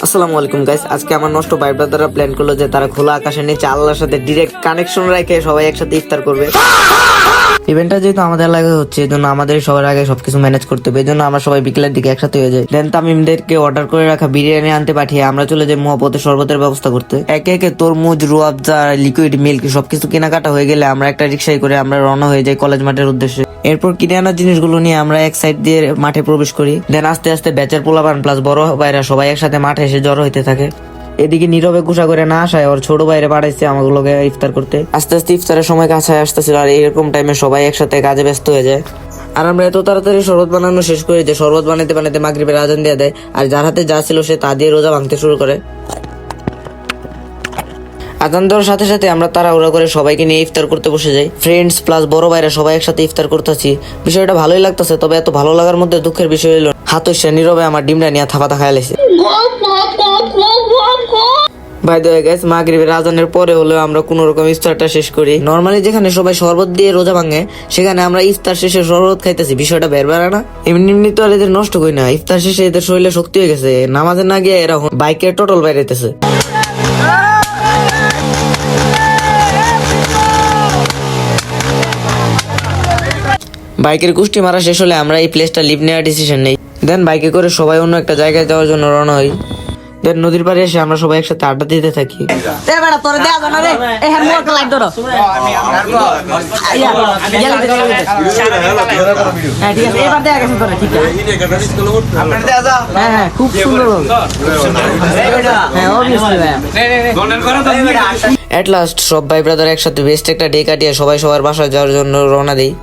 আসসালামু আলাইকুম গাইস, আজকে আমার নষ্ট ভাই ব্রাদাররা প্ল্যান করলো যে তারা খোলা আকাশের নিচে আল্লাহর সাথে ডাইরেক্ট কানেকশন রেখে সবাই একসাথে ইফতার করবে। ইভেন্টটা যেহেতু আমাদের এলাকায় হচ্ছে, এই জন্য আমাদের সবার আগে সবকিছু ম্যানেজ করতে হবে। এই জন্য আমরা সবাই বিকেলের দিকে একসাথে হয়ে যাই। দেন তামিমদেরকে অর্ডার করে রাখা বিরিয়ানি আনতে পাঠিয়ে আমরা চলে যাই মহাপথে শরবতের ব্যবস্থা করতে। একে একে তরমুজ, রুয়াবজা, লিকুইড মিল্ক সবকিছু কেনাকাটা হয়ে গেলে আমরা একটা রিক্সায় করে আমরা রওনা হয়ে যাই কলেজ মাঠের উদ্দেশ্যে। এরপর কিনে আনা জিনিসগুলো নিয়ে আমরা এক সাইড দিয়ে মাঠে প্রবেশ করি। দেন আস্তে আস্তে ব্যাচের পোলাপান প্লাস বড় ভাইরা সবাই একসাথে মাঠে এসে জড়ো হইতে থাকে। এদিকে নীরবে গুছা করে না আসায় ওর ছোট ভাইরে পাঠাইছে আমাগুলোকে ইফতার করতে। আস্তে আস্তে ইফতারের সময় কাছে আসতেছিল, আর এরকম টাইমে সবাই একসাথে কাজে ব্যস্ত হয়ে যায়। আর আমরা এত তাড়াতাড়ি শরবত বানানো শেষ করি যে শরবত বানাতে বানাতে মাগরিবের আজান দিয়ে দেয়। আর যার হাতে যা ছিল সে তা দিয়ে রোজা ভাঙতে শুরু করে। আজান দেওয়ার সাথে সাথে আমরা তাড়াহুড়া করে সবাইকে নিয়ে ইফতার করতে বসে যাই। ফ্রেন্ডস প্লাস বড় ভাইরা সবাই একসাথে ইফতার করতেছি। বিষয়টা ভালোই লাগতেছে, তবে এত ভালো লাগার মধ্যে দুঃখের বিষয় হলো হাতস্যা নীরবে আমার ডিমটা নিয়ে থাপা খাইয়া লাইছে। বাই দ্য ওয়ে গাইস, মাগরিবের আজানের পরে হলেও আমরা কোনো রকম ইফতারটা শেষ করি। নরমালি যেখানে সবাই শরবত দিয়ে রোজা ভাঙে, সেখানে আমরা ইফতার শেষে শরবত খাইতেছি। বিষয়টা বের বেড়া না? এমনি তো আর এদের নষ্ট করি না। ইফতার শেষে এদের শরীরে শক্তি হয়ে গেছে, নামাজে না গিয়ে এরা বাইকের টোটল বাইরেতেছে। বাইকের কুষ্টি মারা শেষ হলে আমরা এই প্লেসটা লিভ নেওয়ার ডিসিশন নেই। দেন বাইকে করে সবাই অন্য একটা জায়গায় যাওয়ার জন্য রওনা হই। দেন নদীর পাড়ে এসে আমরা সবাই একসাথে আড্ডা দিতে থাকি। এট লাস্ট সব ভাই ব্রাদার একসাথে বেস্ট একটা ডে কাটিয়ে সবাই সবার বাসায় যাওয়ার জন্য রওনা দেই।